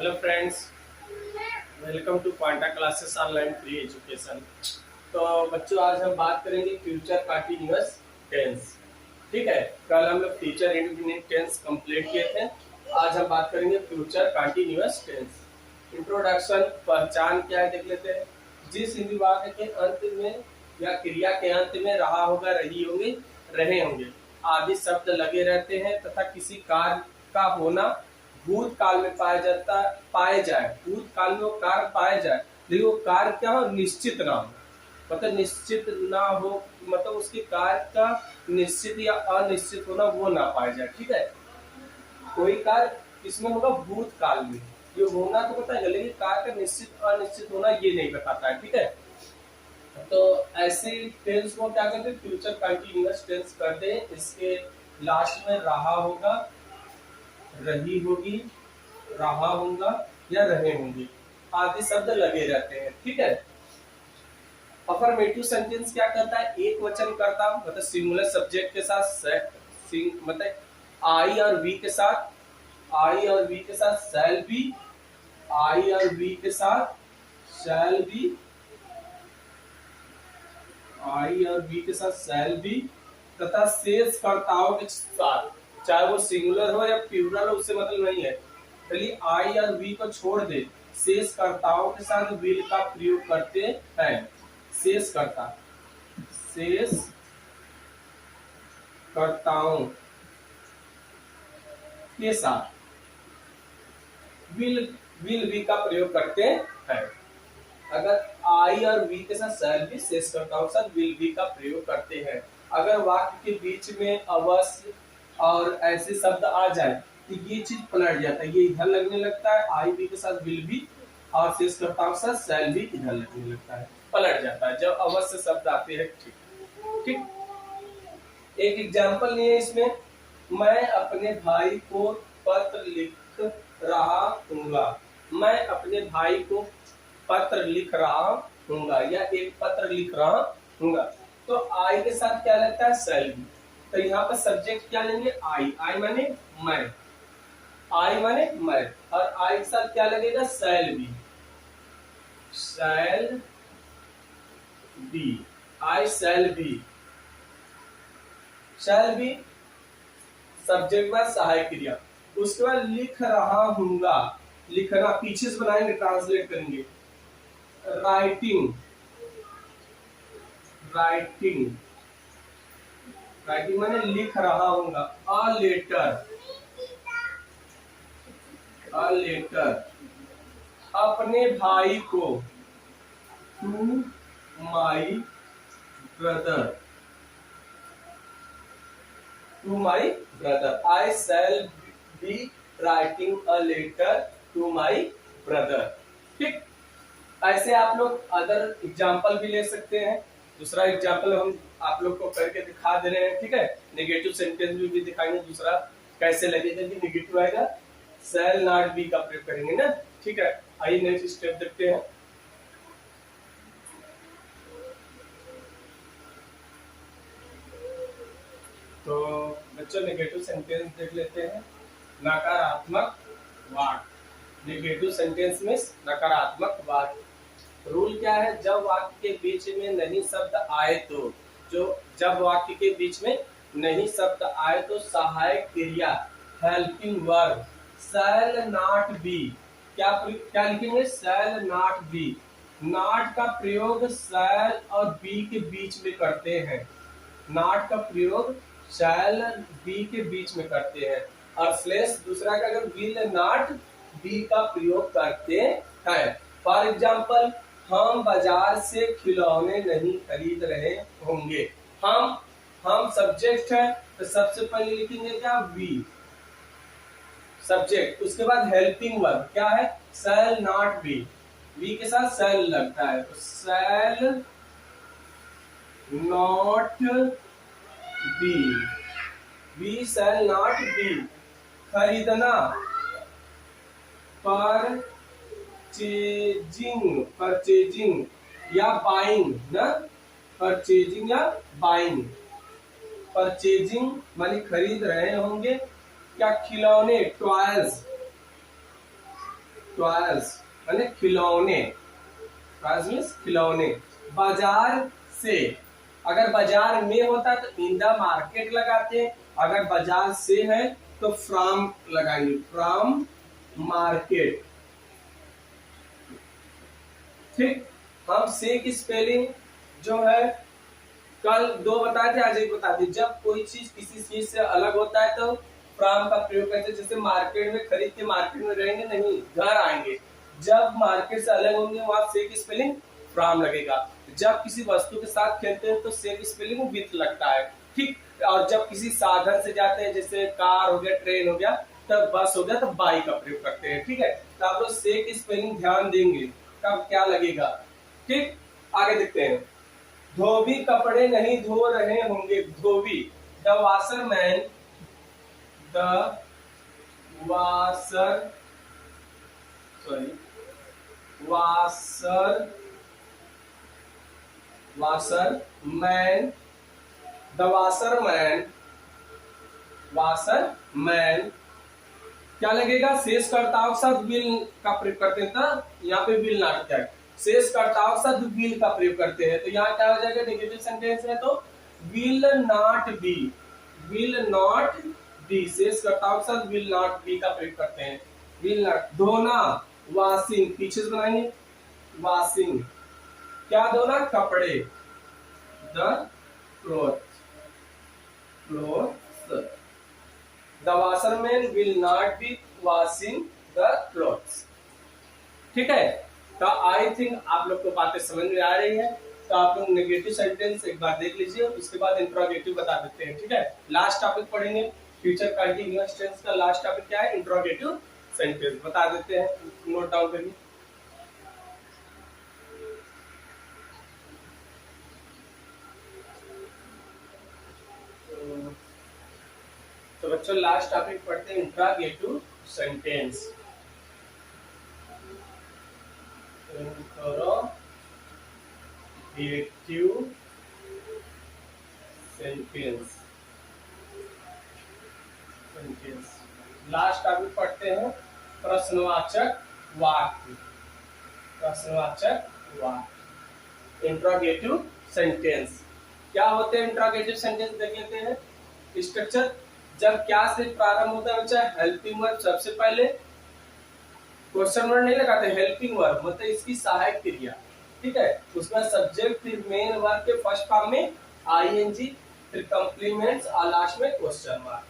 Hello friends, welcome to quanta classes online free education. तो बच्चों, आज हम बात करेंगे फ्यूचर कंटिन्यूअस टेंस। ठीक है, कल हम लोग फ्यूचर इंडेफिनिट टेंस कंप्लीट किए थे। आज हम बात करेंगे फ्यूचर कंटिन्यूअस टेंस। इंट्रोडक्शन, पहचान क्या है देख लेते हैं। जिस हिंदी वाक्य के अंत में या क्रिया के अंत में रहा होगा, रही होंगे, रहे होंगे आदि शब्द लगे रहते हैं तथा किसी कार्य का होना भूतकाल में पाए जाए, भूतकाल में वो कार्य पाए जाए, लेकिन वो कार्य क्या हो, निश्चित ना हो। मतलब निश्चित ना हो, मतलब उसके कार्य का निश्चित या अनिश्चित होना वो ना पाया जाए। ठीक है, कोई कार्य इसमें होगा भूतकाल में, ये होना तो बताएगा, लेकिन कार्य का निश्चित अनिश्चित होना ये नहीं बताता है। ठीक है, तो ऐसे टेंस को क्या करते हैं, फ्यूचर कंटिन्यूअस टेंस करते हैं। इसके लास्ट में रहा होगा, रही होगी, रहा होगा या रहे होंगे आदि शब्द लगे रहते हैं। ठीक है, अफर्मेटिव सेंटेंस क्या करता है, एक वचन करता, मतलब सिंगुलर सब्जेक्ट के साथ मतलब आई और वी के साथ, आई और वी के साथ शैल बी, आई और वी के साथ शैल बी, आई और वी के साथ शैल बी, तथा शेष कर्ताओं के साथ, चाहे वो सिंगुलर हो या प्लूरल हो, उससे मतलब नहीं है। चलिए आई और वी को छोड़ दे, शेष कर्ताओं के साथ विल का प्रयोग करते हैं। शेष कर्ता, शेष कर्ताओं के साथ विल वी का प्रयोग करते हैं। अगर आई और वी के साथ शैल बी, शेष कर्ताओं के साथ विल बी का प्रयोग करते हैं। अगर वाक्य के बीच में अवश्य और ऐसे शब्द आ जाए तो ये चीज पलट जाता है, ये इधर लगने लगता है, आई बी के साथ विल बी, और शेष कर्ताओं के साथ शैल बी इधर लगने लगता है, पलट जाता है जब अवश्य शब्द आते हैं। ठीक, एक एग्जाम्पल नहीं है इसमें, मैं अपने भाई को पत्र लिख रहा हूँगा, मैं अपने भाई को पत्र लिख रहा हूँगा या एक पत्र लिख रहा हूँगा। तो आई के साथ क्या लगता है, शैल बी। तो यहाँ पर सब्जेक्ट क्या लेंगे, आई, आई माने मैं, आई माने मैं, और आई के साथ क्या लगेगा, shall be, shall be, I shall B, shall be subject में सहायक क्रिया। उसके बाद लिख रहा हूँगा, लिखना पीछे से बनाएंगे, ट्रांसलेट करेंगे, राइटिंग, राइटिंग, राइटिंग माने लिख रहा हूँगा। अ लेटर, अ लेटर, अपने भाई को, to my brother, to my brother, I shall be writing a letter to my brother. ठीक, ऐसे आप लोग अदर एग्जाम्पल भी ले सकते हैं। दूसरा एग्जाम्पल हम आप लोग को करके दिखा दे रहे हैं। ठीक है, नेगेटिव सेंटेंस भी दिखाएंगे, दूसरा कैसे लगेगा कि नेगेटिव आएगा, शैल नॉट बी का प्रयोग करेंगे ना। ठीक है, आइए नेक्स्ट स्टेप देखते हैं। तो बच्चों, नेगेटिव सेंटेंस देख लेते हैं। नकारात्मक वाक्य, नेगेटिव सेंटेंस में नकारात्मक वाक्य। रूल क्या है, जब वाक्य के बीच में नहीं शब्द आए तो, जो जब वाक्य के बीच में नहीं शब्द आए तो सहायक क्रिया helping verb shell not B, क्या लिखेंगे, शैल नॉट बी। नॉट का प्रयोग शैल और बी के बीच में करते हैं, नॉट का प्रयोग शैल बी के बीच में करते हैं, और स्लेश दूसरा का अगर विल नॉट बी का प्रयोग करते हैं। फॉर एग्जाम्पल, हम बाजार से खिलौने नहीं खरीद रहे होंगे। हम सब्जेक्ट है, तो सबसे पहले लिखेंगे क्या, वी सब्जेक्ट, उसके बाद हेल्पिंग वर्ब क्या है, शैल नॉट बी, वी के साथ शैल लगता है, तो shall not be, we shall not be खरीदना, परचेजिंग, परचेजिंग या बाइंग ना, परचेजिंग या बाइंग, परचेजिंग मानी खरीद रहे होंगे क्या, खिलौने, टॉयज, टॉयज माने खिलौने, टॉयज मीन्स खिलौने। बाजार से, अगर बाजार में होता है तो इन द मार्केट लगाते हैं, अगर बाजार से है तो फ्रॉम लगाएंगे, फ्रॉम मार्केट। ठीक, हम से की स्पेलिंग जो है कल दो बताए थे, आज एक बता दी। जब कोई चीज किसी चीज से अलग होता है तो फ्रॉम का प्रयोग करते हैं। जैसे मार्केट में खरीद के मार्केट में रहेंगे नहीं, घर आएंगे। जब मार्केट से अलग होंगे वहां से की स्पेलिंग फ्रॉम लगेगा। जब किसी वस्तु के साथ खेलते हैं तो से की स्पेलिंग विथ लगता है। ठीक, और जब किसी साधन से जाते हैं, जैसे कार हो गया, ट्रेन हो गया, तब बस हो गया, तब बाई का प्रयोग करते हैं। ठीक है, तो आप लोग से की स्पेलिंग ध्यान देंगे तब क्या लगेगा। ठीक, आगे देखते हैं। धोबी कपड़े नहीं धो रहे होंगे, धोबी, the washerman, the washer, sorry, washer, washerman, the washerman, washerman क्या लगेगा, शेष कर्ताओं के साथ विल का प्रयोग करते हैं तो यहाँ पे विल नॉट क्या है, शेष कर्ताओं के साथ विल का प्रयोग करते हैं तो यहाँ क्या हो जाएगा, नेगेटिव सेंटेंस है तो will not be, will not be, शेष कर्ताओं के साथ विल नॉट बी का प्रयोग करते हैं, विल नॉट। धोना, वॉशिंग, पीछे से बनाएंगे, वॉशिंग, क्या धोना, कपड़े, the cloth, clothes, the washerman will not be washing the clothes. ठीक है, तो आई थिंक आप लोग को बातें समझ में आ रही है। तो आप लोग नेगेटिव सेंटेंस एक बार देख लीजिए, उसके बाद इंट्रोगेटिव बता देते हैं। ठीक है, लास्ट टॉपिक पढ़ेंगे फ्यूचर कंटीन्यूअस टेंस का। लास्ट टॉपिक क्या है, इंट्रोगेटिव सेंटेंस बता देते हैं, नोट डाउन करिए। तो बच्चों लास्ट टॉपिक पढ़ते हैं interrogative sentence. Interrogative sentence, sentence last topic पढ़ते हैं प्रश्नवाचक वाक्य, प्रश्नवाचक वाक्य, इंट्रोगेटिव सेंटेंस। क्या होते हैं इंट्रोगेटिव सेंटेंस, देख लेते हैं स्ट्रक्चर। जब क्या से प्रारंभ होता है बच्चा, हेल्पिंग वर्ब सबसे पहले, क्वेश्चन वर्ड नहीं लगाते, हेल्पिंग वर्ब मतलब इसकी सहायक क्रिया। ठीक है, उसका सब्जेक्ट, फिर मेन वर्ब के फर्स्ट फॉर्म में आईएनजी, फिर कॉम्प्लीमेंट्स और लास्ट में क्वेश्चन मार्क,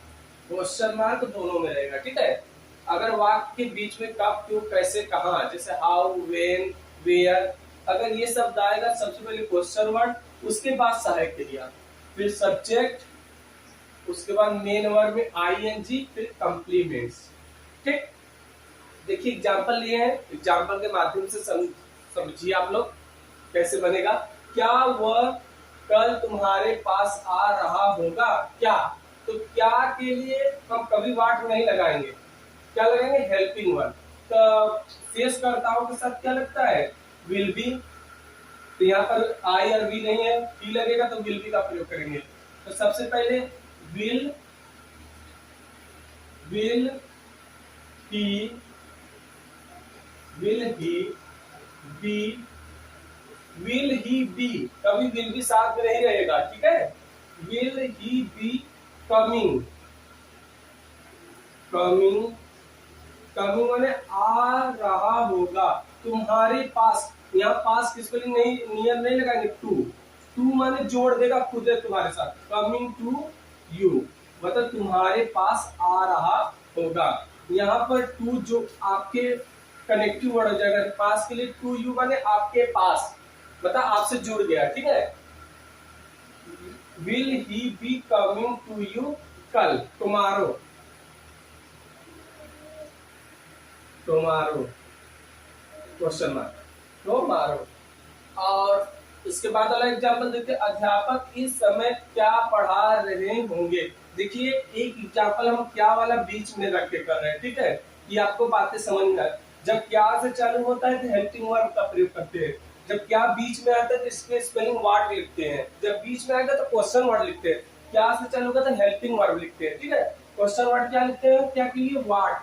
क्वेश्चन मार्क दोनों में रहेगा। ठीक है, अगर वाक्य के बीच में कब, क्यों, कैसे, कहां, जैसे हाउ, व्हेन, वेयर, अगर ये शब्द आएगा सबसे पहले क्वेश्चन वर्ड, उसके बाद सहायक क्रिया, फिर सब्जेक्ट, उसके बाद मेन वर्ब में आईएनजी, फिर कॉम्प्लीमेंट्स। ठीक, देखिए एग्जांपल लिए हैं, एग्जांपल के माध्यम से समझिए आप लोग कैसे बनेगा। क्या वह कल तुम्हारे पास आ रहा होगा, क्या, तो क्या के लिए हम कभी वाट नहीं लगाएंगे, क्या लगाएंगे, हेल्पिंग वर्ब। तो शेष कर्ताओं के साथ क्या लगता है, विल बी, तो यहाँ पर आई और वी नहीं है, टी लगेगा तो विल बी का प्रयोग करेंगे। तो सबसे पहले will, will he, will he be, will he be, कभी विल बी साथ में नहीं रहेगा। ठीक है, will he be coming, coming, coming माने आ रहा होगा, तुम्हारे पास, यहाँ पास की स्पेलिंग नहीं, नियर नहीं लगाएंगे, टू, टू माने जोड़ देगा खुद है तुम्हारे साथ, कमिंग टू यू मतलब तुम्हारे पास आ रहा होगा। यहाँ पर टू जो आपके कनेक्टिव वर्ड हो जाएगा, पास के लिए टू यू माने आपके पास, मतलब आपसे जुड़ गया। ठीक है, will he be coming to you कल, tomorrow, tomorrow question mark, tomorrow. और इसके बाद वाला एग्जाम्पल देखते हैं, अध्यापक इस समय क्या पढ़ा रहे होंगे। देखिए एक एग्जाम्पल हम क्या वाला बीच में रख के कर रहे हैं। ठीक है, ये आपको बातें समझ में आए। जब क्या से चालू होता है तो हेल्पिंग वर्ब का प्रयोग करते हैं, जब क्या बीच में आता है तो इसके स्पेलिंग वर्ड लिखते हैं, जब बीच में आएगा तो क्वेश्चन वर्ड लिखते हैं, क्या से चालू होगा तो हेल्पिंग वर्ब लिखते हैं। ठीक है, क्वेश्चन वर्ड क्या लिखते हैं, क्या के लिए, वाट,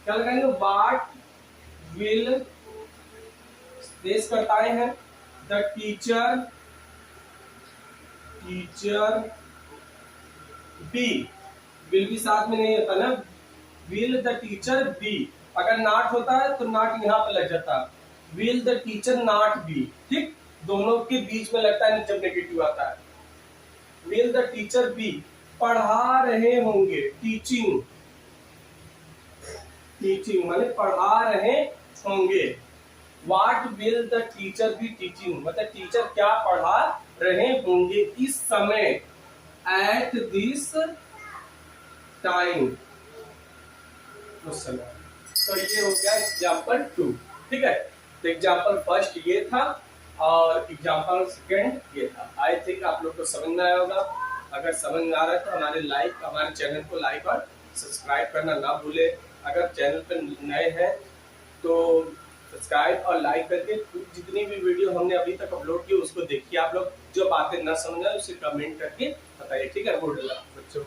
क्या लगाएंगे, वाट विल, देशकर्ताएं हैं, द टीचर बी, विल भी साथ में नहीं होता ना, विल द टीचर बी, अगर नॉट होता है तो नॉट यहाँ पे लग जाता, will the teacher not be, ठीक, दोनों के बीच में लगता है जब नेगेटिव आता है। विल द टीचर बी, पढ़ा रहे होंगे, टीचिंग, टीचिंग माने पढ़ा रहे होंगे। What will the teacher be teaching, मतलब टीचर क्या पढ़ा रहे होंगे इस समय, एट दिस टाइम, उस समय। तो ये हो गया एग्जाम्पल 2, ठीक है। तो एग्जाम्पल फर्स्ट ये था और एग्जाम्पल सेकेंड ये था। आई थिंक आप लोग को समझ में आया होगा। अगर समझ में आ रहा है तो हमारे चैनल को लाइक और सब्सक्राइब करना ना भूले। अगर चैनल पर नए हैं तो सब्सक्राइब और लाइक करके जितनी भी वीडियो हमने अभी तक अपलोड की उसको देखिए। आप लोग जो बातें ना समझ आए उसे कमेंट करके बताइए, ठीक है। गुड लक बच्चों।